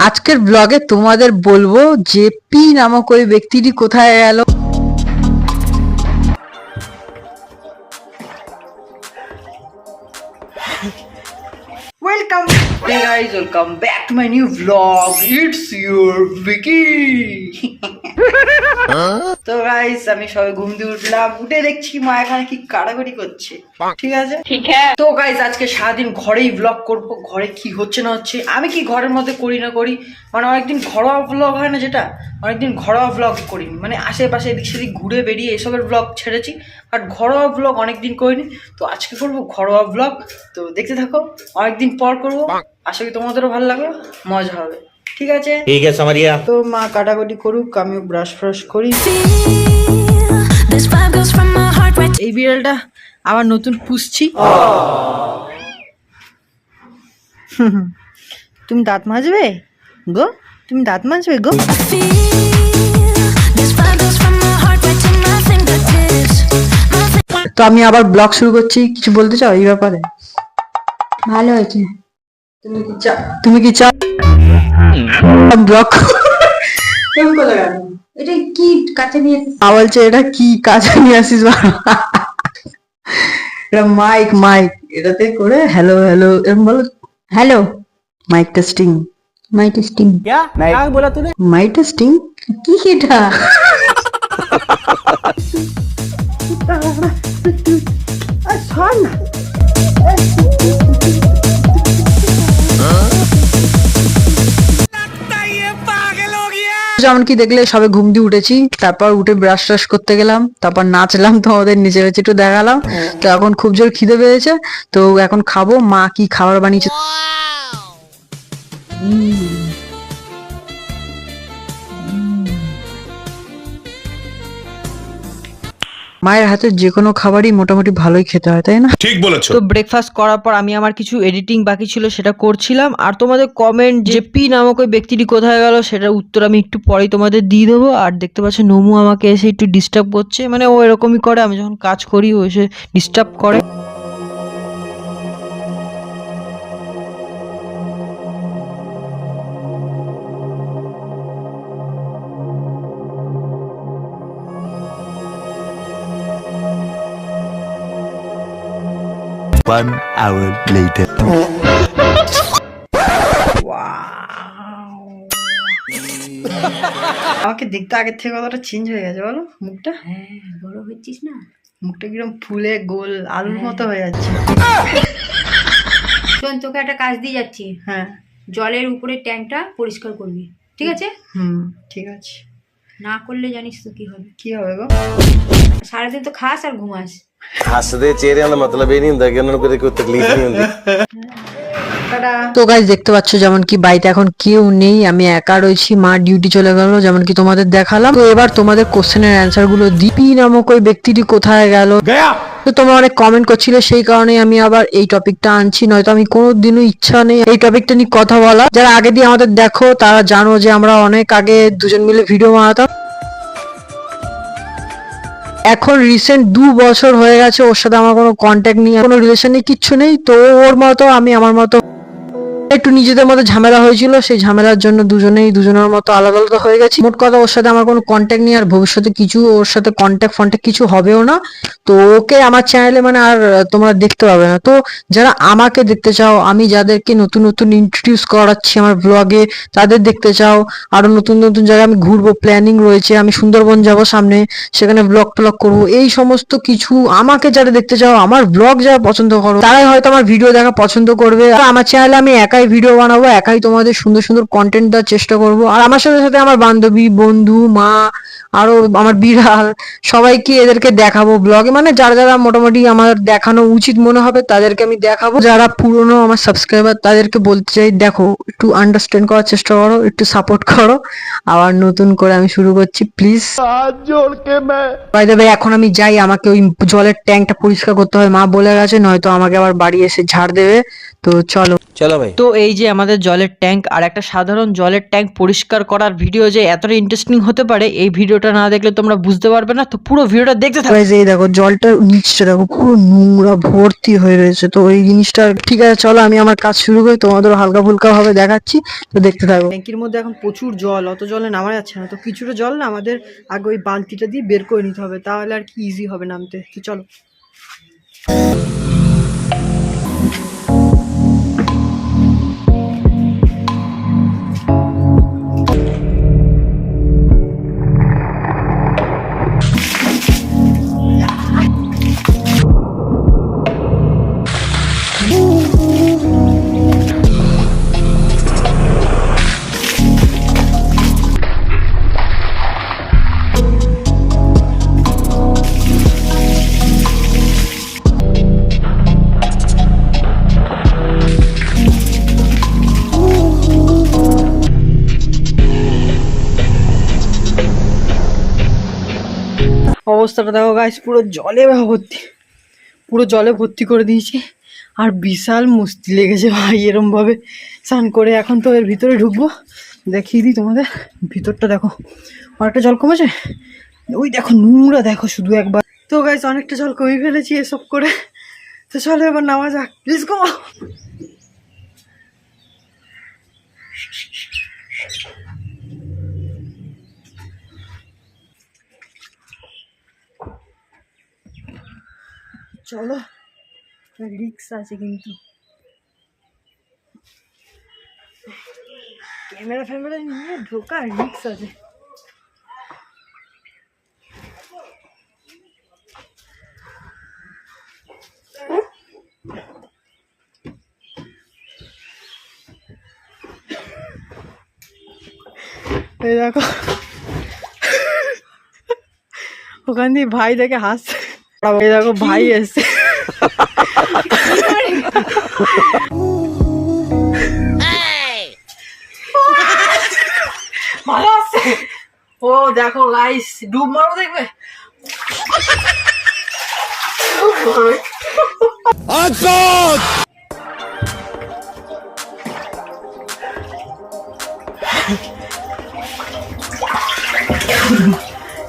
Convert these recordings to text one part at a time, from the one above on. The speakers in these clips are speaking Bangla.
আজকের ব্লগে তোমাদের বলবো যে পি নামক ওই ব্যক্তিটি কোথায় গেল। Welcome, hey guys, welcome back to my new vlog. It's your Vicky. তো গাইস আমি সবাই ঘুম দিয়ে উঠলাম, উঠে দেখছি মা এখানে কি কাড়াকাড়ি করছে। ঠিক আছে, ঠিক আছে। তো গাইস আজকে সারাদিন ঘরেই ব্লগ করব, ঘরে কি হচ্ছে না হচ্ছে, আমি কি ঘরের মধ্যে করি না করি, মানে অনেকদিন ঘরোয়া ব্লগ হয় না, যেটা অনেকদিন ঘরোয়া ব্লগ করিনি, মানে আশেপাশে এদিক সেদিক ঘুরে বেরিয়ে এসবের ব্লগ ছেড়েছি, বাট ঘরোয়া ব্লগ অনেকদিন করিনি। তো আজকে করবো ঘরোয়া ব্লগ, তো দেখতে থাকো, অনেকদিন পর করবো, আশা করি তোমাদেরও ভালো লাগবে, মজা হবে। ঠিক আছে, ঠিক আছে সামারিয়া। তো মা কাটাকুটি করুক, আমিও ব্রাশ ফ্রাশ করি। এই বিড়ালটা আবার নতুন পুষছি। তুমি দাঁত মাজবে গো, তুমি দাঁত মাজবে গো। তো আমি আবার ব্লগ শুরু করছি, কিছু বলতে চাও এই ব্যাপারে? ভালো হয়েছে। তুমি কি চাও ব্লগ? এটা কি কাছে নিয়ে বলছে এটা কি কাছে নিয়ে আসিস? এটা মাইক মাইক, এটাতে করে হ্যালো হ্যালো এরকম বলো। হ্যালো, মাইক টেস্টিং, মাই টেস্টিং। क्या बोला तूने? মাইক টেস্টিং কি এটা? যেমন কি দেখলে সবে ঘুম দিয়ে উঠেছি, তারপর উঠে ব্রাশ ট্রাশ করতে গেলাম, তারপর নাচলাম, তোমাদের নিচে বেঁচে একটু দেখালাম। তো এখন খুব জোর খিদে পেয়েছে, তো এখন খাবো। মা কি খাবার বানিয়েছে মায়ের হাতে যে কোনো খাবারই মোটামুটি ভালোই খেতে হয়, তাই না? ঠিক বলেছো। তো ব্রেকফাস্ট করার পর আমি আমার কিছু এডিটিং বাকি ছিল সেটা করছিলাম, আর তোমাদের কমেন্ট যে পি নামক ওই ব্যক্তিটি কোথায় গেল সেটার উত্তর আমি একটু পরেই তোমাদের দিয়ে দেবো। আর দেখতে পাচ্ছ নমু আমাকে এসে একটু ডিস্টার্ব করছে, মানে ও এরকমই করে, আমি যখন কাজ করি ও এসে ডিস্টার্ব করে। One hour later. আমাকে দেখতে আগের থেকে কতটা চেঞ্জ হয়ে গেছে বলো, মুখটা? হ্যাঁ, বড় হচ্ছিস না, মুখটা কিরকম ফুলে গোল আলুর মতো হয়ে যাচ্ছে। শোন, তোকে একটা কাজ দিয়ে যাচ্ছি। হ্যাঁ, জলের উপরে ট্যাঙ্কটা পরিষ্কার করবি, ঠিক আছে? ঠিক আছে। না করলে জানিস তো কি হবে। কি হবে গো? সারাদিন তো খাস আর ঘুমাস। ਹੱਸਦੇ ਚਿਹਰਿਆਂ ਦਾ ਮਤਲਬ ਇਹ ਨਹੀਂ ਹੁੰਦਾ ਕਿ ਉਹਨਾਂ ਨੂੰ ਕਦੇ ਕੋਈ তকলিফ ਨਹੀਂ ਹੁੰਦੀ। তো গাইস দেখতে পাচ্ছ যেমন কি বাড়িতে এখন কেউ নেই, আমি একা রয়েছি, মা ডিউটি চলে গেল, যেমন কি তোমাদের দেখালাম। তো এবার তোমাদের কোশ্চেনের অ্যান্সার গুলো দিই। পি নামক ওই ব্যক্তিটি কোথায় গেল? তো তোমরা অনেক কমেন্ট করছিলে, সেই কারণে আমি আবার এই টপিকটা আনছি, নয়তো আমি কোনোদিনও ইচ্ছা নেই এই টপিকটা নিয়ে কথা বলা। যারা আগে দিয়ে আমাদের দেখো তারা জানো যে আমরা অনেক আগে দুজন মিলে ভিডিও বানাতাম। এখন রিসেন্ট 2 বছর হয়ে গেছে ওর সাথে আমার কোনো কন্ট্যাক্ট নেই, কোনো রিলেশন নেই, কিচ্ছু নেই। তো ওর মতো আমি আমার মতো, একটু নিজেদের মধ্যে ঝামেলা হয়েছিল, সেই ঝামেলার জন্য দুজনেই দুজনের মতো আলাদা আলাদা হয়ে গেছি। মোট কথা ওর সাথে আমার কোনো কন্ট্যাক্ট নেই, আর ভবিষ্যতে কিছু ওর সাথে কন্ট্যাক্ট কিছু হবেও না। তো ওকে আমার চ্যানেলে মানে আর তোমরা দেখতে পাবে না। তো যারা আমাকে দেখতে চাও, আমি যাদেরকে নতুন নতুন ইন্ট্রোডিউস করাচ্ছি আমার ব্লগে, তাদের দেখতে চাও, আরো নতুন নতুন জায়গায় আমি ঘুরবো, প্ল্যানিং রয়েছে, আমি সুন্দরবন যাব সামনে, সেখানে ব্লগ ট্লগ করবো, এই সমস্ত কিছু আমাকে যারা দেখতে চাও, আমার ব্লগ যারা পছন্দ করো, তারাই হয়তো আমার ভিডিও দেখা পছন্দ করবে। আর আমার চ্যানেলে আমি একাই ভিডিও বানাবো, একাই তোমাদের সুন্দর সুন্দর কন্টেন্ট দেওয়ার চেষ্টা করব। আর আমার সাথে সাথে আমার বান্ধবী, বন্ধু, মা, আরো আমার বিড়াল, সবাইকে এদেরকে দেখাবো ব্লগে, মানে যারা যারা মোটামুটি আমার দেখানো উচিত মনে হবে তাদেরকে আমি দেখাবো। যারা পুরনো আমার সাবস্ক্রাইবার তাদেরকে বলতে চাই, দেখো একটু আন্ডারস্ট্যান্ড করার চেষ্টা করো, একটু সাপোর্ট করো। আবার নতুন করে আমি শুরু করছি, প্লিজ। বাই দ্য ওয়ে, এখন আমি যাই, আমাকে ওই জলের ট্যাঙ্কটা পরিষ্কার করতে হয়, মা বলে গেছে, নয়তো আমাকে আবার বাড়ি এসে ঝাড় দেবে। তো চলো। चलो भाई তো এই যে আমাদের জলের ট্যাঙ্ক, আর একটা সাধারণ জলের ট্যাঙ্ক পরিষ্কার করার ভিডিও যে এতটা ইন্টারেস্টিং হতে পারে, এই ভিডিওটা না দেখলে তোমরা বুঝতে পারবে না। তো পুরো ভিডিওটা দেখতে থাকো। Guys, এই দেখো জলটা নিচটা দেখো পুরো নোংরা ভর্তি হয়ে রয়েছে। তো এই জিনিসটা ঠিক আছে, চলো আমি আমার কাজ শুরু করি, তোমাদের হালকা ফুলকা ভাবে দেখাচ্ছি, তো দেখতে থাকো। ট্যাঙ্কির মধ্যে এখন প্রচুর জল, অত জলে নামা যাচ্ছে না। তো কিছুটা জল না আমাদের আগে ওই বালতিটা দিয়ে বের করে নিতে হবে, তাহলে আর কি ইজি হবে নামতে। তো চলো। অবস্থাটা দেখো গাইস, পুরো জলে ভর্তি, পুরো জলে ভর্তি করে দিয়েছি। আর বিশাল মস্তি লেগেছে ভাই এরম ভাবে স্নান করে। এখন তো এর ভিতরে ঢুকবো, দেখিয়ে দিই তোমাদের ভিতরটা। দেখো অনেকটা জল কমেছে, ওই দেখো নোংরা দেখো শুধু একবার। তো গাইস অনেকটা জল কমিয়ে ফেলেছি এসব করে। তো চলো এবার নামা যাক, প্লিজ গো। চলো, রিক্স আছে কিন্তু, ক্যামেরা ফ্যামেরা নিয়ে ঢোকা রিক্স আছে। এই দেখো ওখান দিয়ে ভাই দেখে হাসছে। এই দেখো ভাই এসছে। ভালো আছে। ও দেখো গাইস, ডুব মারো দেখবে।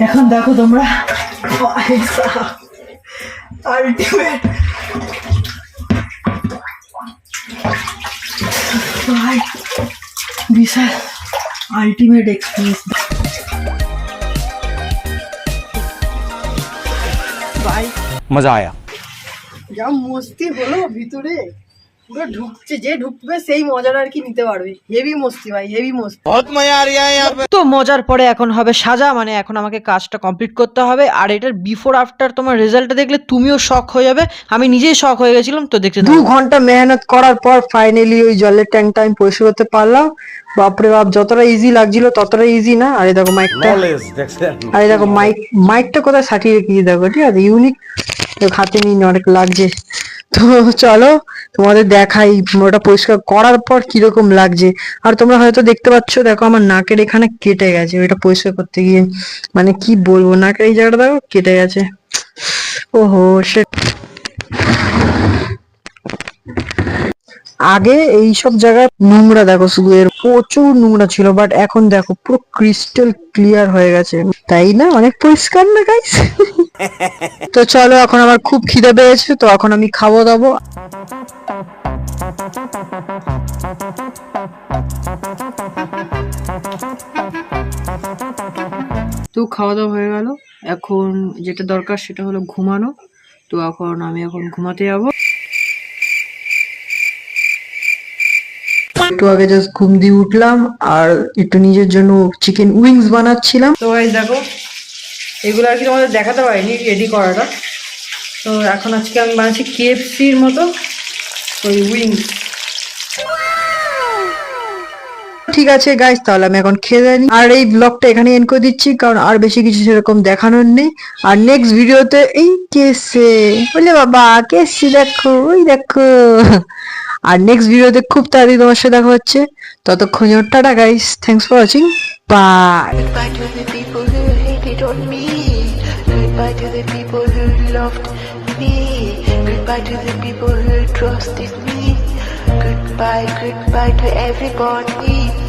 এখন দেখো তোমরা আলটিমেট ভাই, বিশাল আলটিমেট এক্সপিরিয়েন্স ভাই। मजा आया। যা মস্তি হলো ভিতরে, পুরো ঢুকছে, যে ঢুকবে সেই মজাটা আর কি নিতে পারবে। হেভি মস্তি ভাই, হেভি মস্তি। बहुत मजा आ रहा है यहाँ पे। তো মজার পরে এখন হবে সাজা, মানে এখন আমাকে কাজটা কমপ্লিট করতে হবে। আর এটার বিফোর আফটার তোমার রেজাল্টটা দেখলে তুমিও শক হয়ে যাবে। আমি নিজেই শক হয়ে গেছিলাম। তো দেখতে 2 থাকো। ঘন্টা মেহনত করার পর ফাইনালি ওই জলের ট্যাঙ্কটা আমি পরিষ্কার করতে পারলাম। বাপরে বাপ, যতটা ইজি লাগছিল ততটা ইজি না। আর এই দেখো মাইকটা, আর এই দেখো মাইকটা কোথায় সাটিয়ে রেখেছি দেখো, ঠিক আছে, ইউনিক। হাতে নিয়ে অনেক লাগছে। তো চলো তোমাদের দেখাই ওটা পরিষ্কার করার পর কিরকম লাগছে। আর তোমরা হয়তো দেখতে পাচ্ছ, দেখো আমার নাকের এখানে কেটে গেছে ওইটা পরিষ্কার করতে গিয়ে। মানে কি বলবো, নাকের এই জায়গাটা দেখো কেটে গেছে। ওহো সে, আগে এইসব জায়গায় নোংরা দেখো শুধু, এর প্রচুর নোংরা ছিল, বাট এখন দেখো পুরো ক্রিস্টাল ক্লিয়ার হয়ে গেছে, তাই না? অনেক পরিষ্কার না গাইস? তো চলো, এখন আমার খুব খিদে পেয়েছে, তো এখন আমি খাবো দাবো। তো খাওয়া দাওয়া হয়ে গেল, এখন যেটা দরকার সেটা হলো ঘুমানো। তো এখন আমি ঘুমাতে যাবো। একটু আগে জাস্ট ঘুম দিয়ে উঠলাম, আর একটু নিজের জন্য চিকেন উইংস বানাচ্ছিলাম। তো গাইস দেখো, এগুলো আর কি তোমাদের দেখাতে পারিনি রেডি করাটা। তো এখন আজকে আমি বানাচ্ছি KFCর মতো ওই উইংস। ঠিক আছে গাইস, তাহলে আমি এখন খেয়ে যাই। আর এই ব্লগটা এখানে এন্ড করে দিচ্ছি, কারণ আর বেশি কিছু সেরকম দেখানোর নেই। আর নেক্সট ভিডিওতে এই কেসে বলে বাবা কেসি দেখো, ওই দেখো। আর নেক্সট ভিডিওতে খুব তাড়াতাড়ি তোমার সাথে দেখা হচ্ছে। ততক্ষণ tata guys, thanks for watching, bye. Goodbye to the people who hated on me. Goodbye to the people who loved me. Goodbye to the people who trusted me. Goodbye, goodbye to everybody.